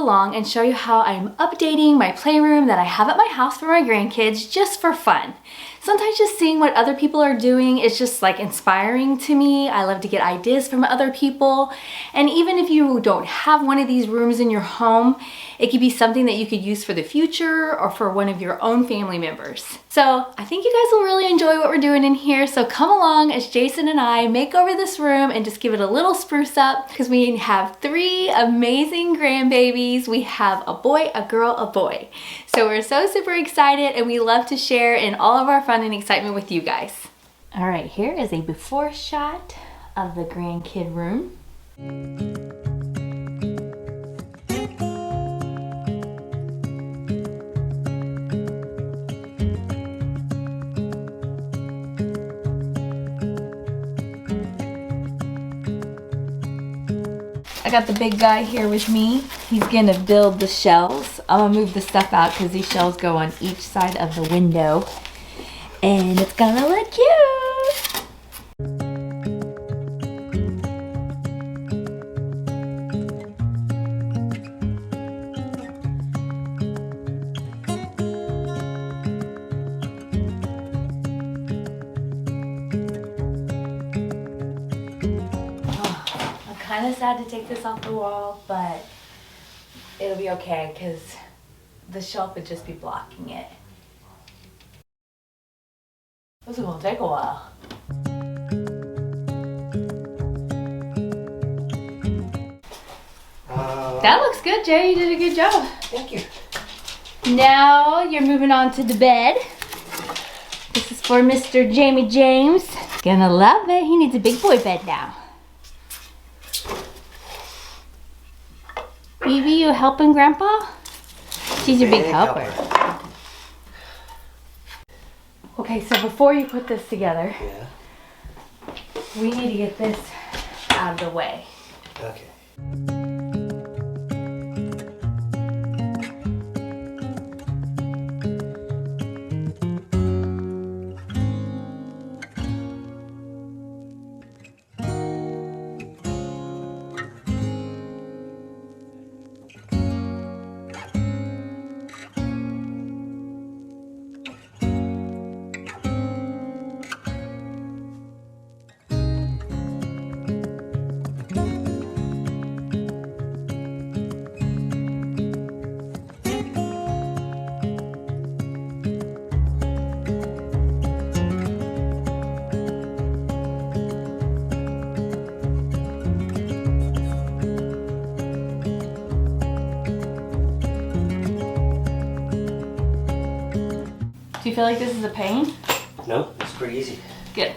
along and show you how I'm updating my playroom that I have at my house for my grandkids just for fun. Sometimes just seeing what other people are doing is just like inspiring to me. I love to get ideas from other people. And even if you don't have one of these rooms in your home, it could be something that you could use for the future or for one of your own family members. So I think you guys will really enjoy what we're doing in here. So come along as Jason and I make over this room and just give it a little spruce up, because we have 3 amazing grandbabies. We have a boy, a girl, a boy. So we're so super excited and we love to share in all of our fun and excitement with you guys. All right, here is a before shot of the grandkid room. I got the big guy here with me. He's gonna build the shelves. I'm gonna move the stuff out because these shelves go on each side of the window. And it's gonna look cute. Kind of sad to take this off the wall, but it'll be okay because the shelf would just be blocking it. This is gonna take a while. That looks good, Jay. You did a good job. Thank you. Now you're moving on to the bed. This is for Mr. Jamie James. Gonna love it. He needs a big boy bed now. Evie, you helping Grandpa? She's your big helper. Okay, so before you put this together, we need to get this out of the way. Okay. Do you feel like this is a pain? No, it's pretty easy. Good.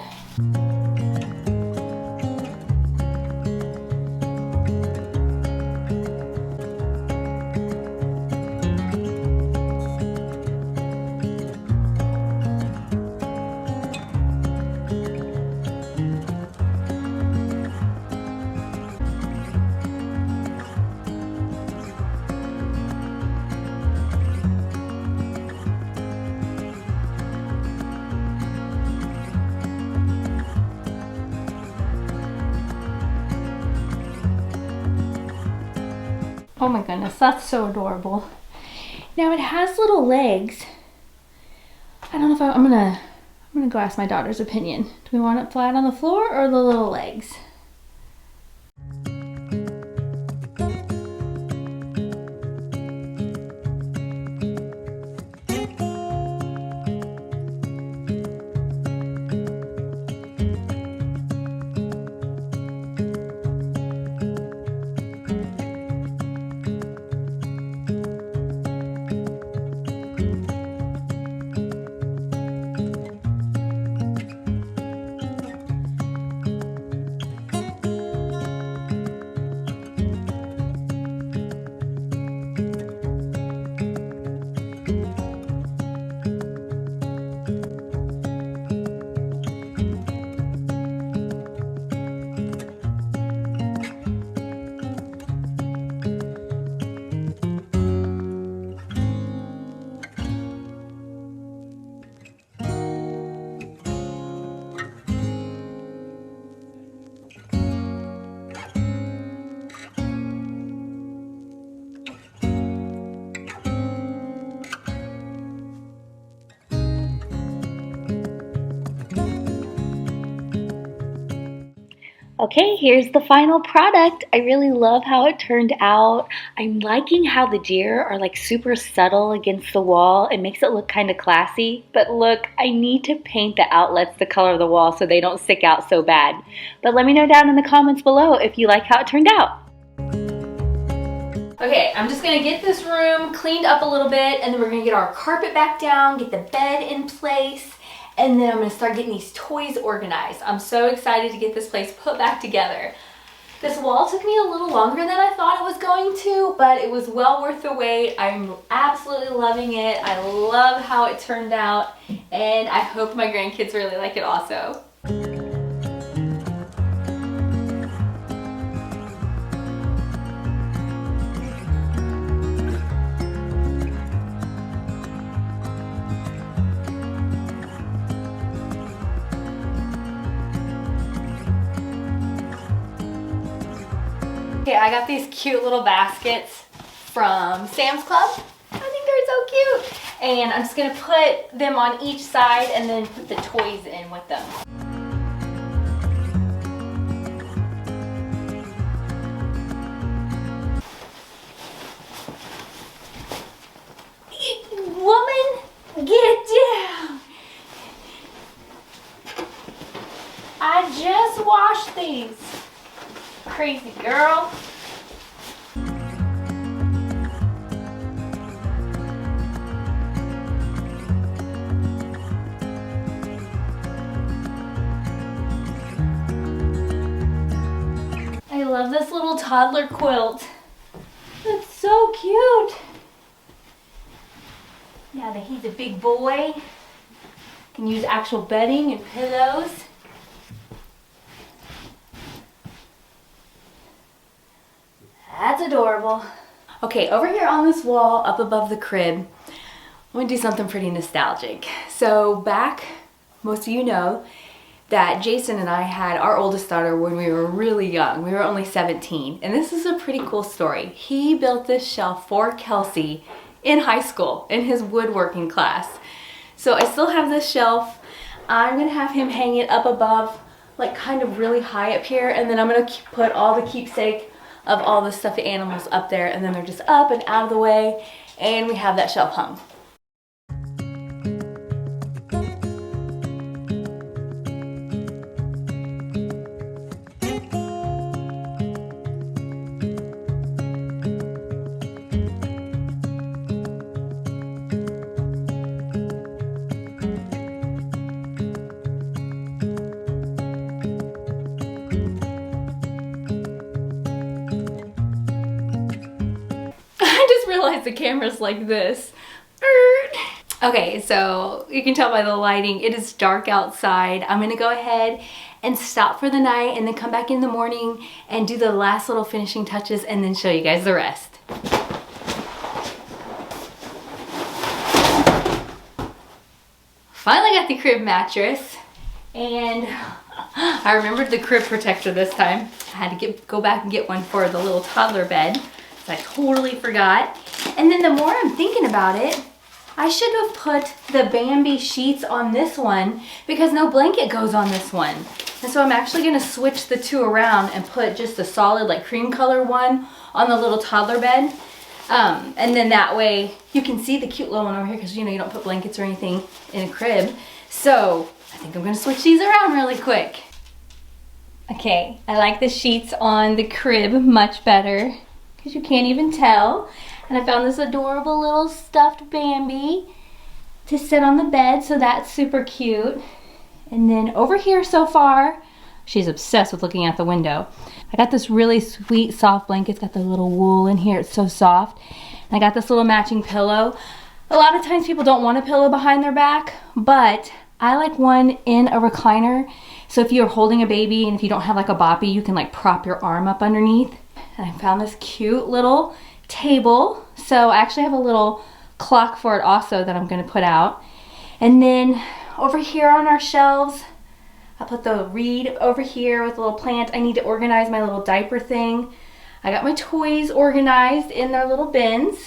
Oh my goodness, that's so adorable. Now it has little legs. I don't know if I'm gonna go ask my daughter's opinion. Do we want it flat on the floor or the little legs? Okay, here's the final product. I really love how it turned out. I'm liking how the deer are like super subtle against the wall. It makes it look kind of classy. But look, I need to paint the outlets the color of the wall so they don't stick out so bad. But let me know down in the comments below if you like how it turned out. Okay, I'm just gonna get this room cleaned up a little bit, and then we're gonna get our carpet back down, get the bed in place, and then I'm gonna start getting these toys organized. I'm so excited to get this place put back together. This wall took me a little longer than I thought it was going to, but it was well worth the wait. I'm absolutely loving it. I love how it turned out, and I hope my grandkids really like it also. Okay, I got these cute little baskets from Sam's Club. I think they're so cute. And I'm just gonna put them on each side and then put the toys in with them. Woman, get down. I just washed these. Crazy girl. I love this little toddler quilt. It's so cute. Now that he's a big boy, can use actual bedding and pillows. That's adorable. Okay, over here on this wall up above the crib, I'm gonna do something pretty nostalgic. So back, most of you know that Jason and I had our oldest daughter when we were really young. We were only 17, and this is a pretty cool story. He built this shelf for Kelsey in high school in his woodworking class. So I still have this shelf. I'm gonna have him hang it up above, like kind of really high up here, and then I'm gonna put all the keepsake of all the stuffed animals up there, and then they're just up and out of the way, and we have that shelf hung. Realize the camera's like this. Okay, so you can tell by the lighting, it is dark outside. I'm gonna go ahead and stop for the night and then come back in the morning and do the last little finishing touches and then show you guys the rest. Finally got the crib mattress, and I remembered the crib protector this time. I had to go back and get one for the little toddler bed. I totally forgot. And then the more I'm thinking about it, I should have put the Bambi sheets on this one because no blanket goes on this one. And so I'm actually gonna switch the two around and put just a solid like cream color one on the little toddler bed. And then that way you can see the cute little one over here because you know you don't put blankets or anything in a crib. So I think I'm gonna switch these around really quick. Okay, I like the sheets on the crib much better, because you can't even tell. And I found this adorable little stuffed Bambi to sit on the bed, so that's super cute. And then over here so far, she's obsessed with looking out the window. I got this really sweet soft blanket. It's got the little wool in here, it's so soft. And I got this little matching pillow. A lot of times people don't want a pillow behind their back, but I like one in a recliner. So if you're holding a baby and if you don't have like a boppy, you can like prop your arm up underneath. And I found this cute little table. So I actually have a little clock for it also that I'm gonna put out. And then over here on our shelves, I put the reed over here with a little plant. I need to organize my little diaper thing. I got my toys organized in their little bins.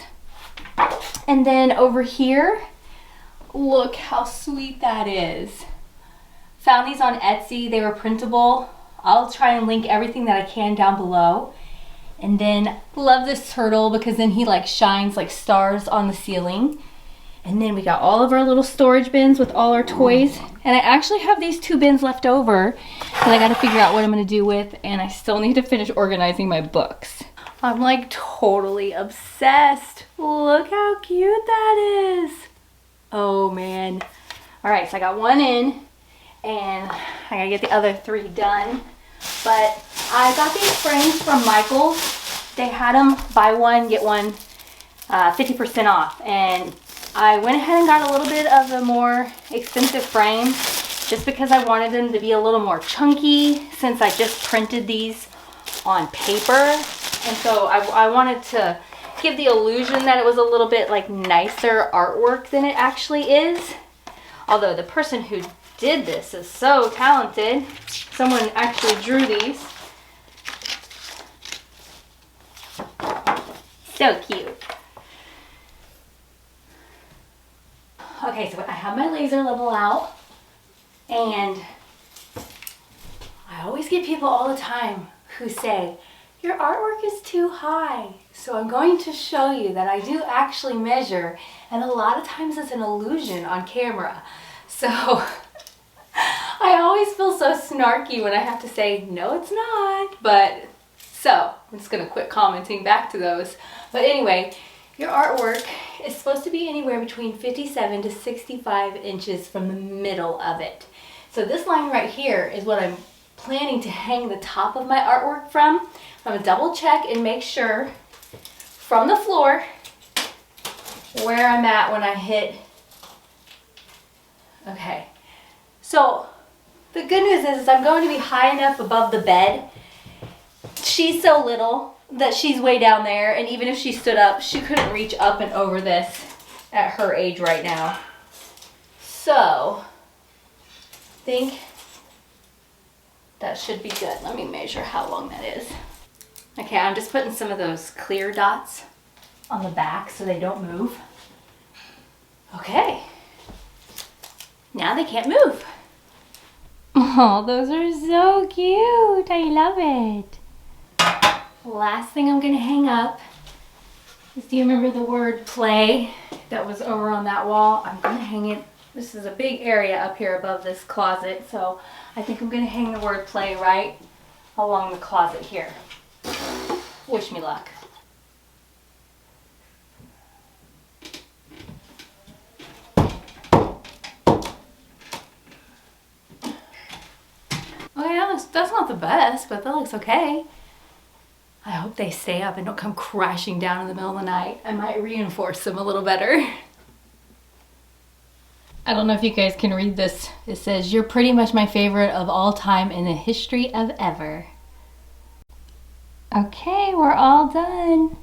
And then over here, look how sweet that is. Found these on Etsy. They were printable. I'll try and link everything that I can down below. And then love this turtle because then he like shines like stars on the ceiling. And then we got all of our little storage bins with all our toys. And I actually have these 2 bins left over that I got to figure out what I'm going to do with. And I still need to finish organizing my books. I'm like totally obsessed. Look how cute that is. Oh man. All right, so I got 1 in and I got to get the other 3 done. But I got these frames from Michael's. They had them buy one, get one 50% off. And I went ahead and got a little bit of a more expensive frame just because I wanted them to be a little more chunky since I just printed these on paper. And so I wanted to give the illusion that it was a little bit like nicer artwork than it actually is. Although the person who did this is so talented. Someone actually drew these. So cute. Okay, so I have my laser level out, and I always get people all the time who say, your artwork is too high. So I'm going to show you that I do actually measure, and a lot of times it's an illusion on camera. So I always feel so snarky when I have to say, no, it's not. But so I'm just gonna quit commenting back to those. But anyway, your artwork is supposed to be anywhere between 57 to 65 inches from the middle of it. So this line right here is what I'm planning to hang the top of my artwork from. I'm gonna double check and make sure from the floor where I'm at when I hit. Okay, so the good news is I'm going to be high enough above the bed. She's so little that she's way down there, and even if she stood up, she couldn't reach up and over this at her age right now. So, I think that should be good. Let me measure how long that is. Okay, I'm just putting some of those clear dots on the back so they don't move. Okay, now they can't move. Oh, those are so cute. I love it. Last thing I'm gonna hang up is, do you remember the word play that was over on that wall? I'm gonna hang it. This is a big area up here above this closet, so I think I'm gonna hang the word play right along the closet here. Wish me luck. Okay, that's not the best, but that looks okay. I hope they stay up and don't come crashing down in the middle of the night. I might reinforce them a little better. I don't know if you guys can read this. It says, you're pretty much my favorite of all time in the history of ever. Okay, we're all done.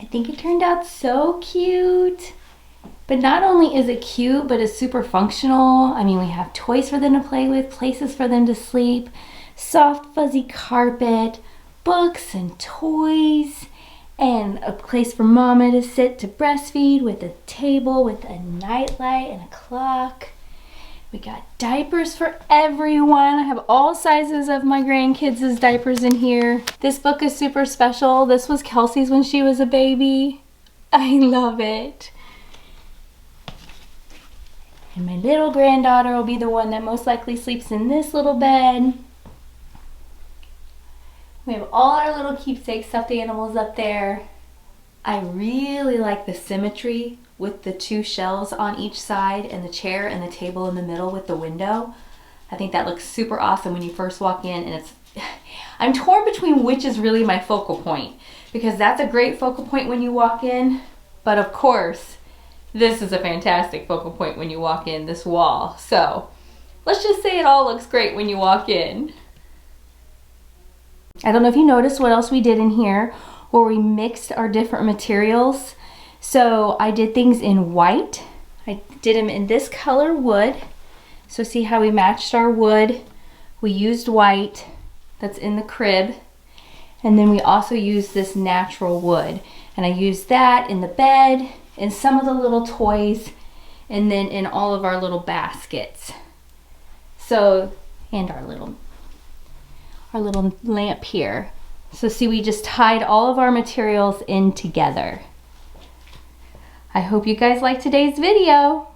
I think it turned out so cute. But not only is it cute, but it's super functional. I mean, we have toys for them to play with, places for them to sleep, soft fuzzy carpet, books and toys, and a place for mama to sit to breastfeed with a table with a nightlight and a clock. We got diapers for everyone. I have all sizes of my grandkids' diapers in here. This book is super special. This was Kelsey's when she was a baby. I love it. And my little granddaughter will be the one that most likely sleeps in this little bed. We have all our little keepsake stuffed animals up there. I really like the symmetry with the 2 shelves on each side and the chair and the table in the middle with the window. I think that looks super awesome when you first walk in, and I'm torn between which is really my focal point, because that's a great focal point when you walk in, but of course, this is a fantastic focal point when you walk in, this wall. So let's just say it all looks great when you walk in. I don't know if you noticed what else we did in here, where we mixed our different materials. So I did things in white. I did them in this color wood. So see how we matched our wood. We used white that's in the crib. And then we also used this natural wood. And I use that in the bed, in some of the little toys, and then in all of our little baskets. So, and our little lamp here. So see, we just tied all of our materials in together. I hope you guys liked today's video.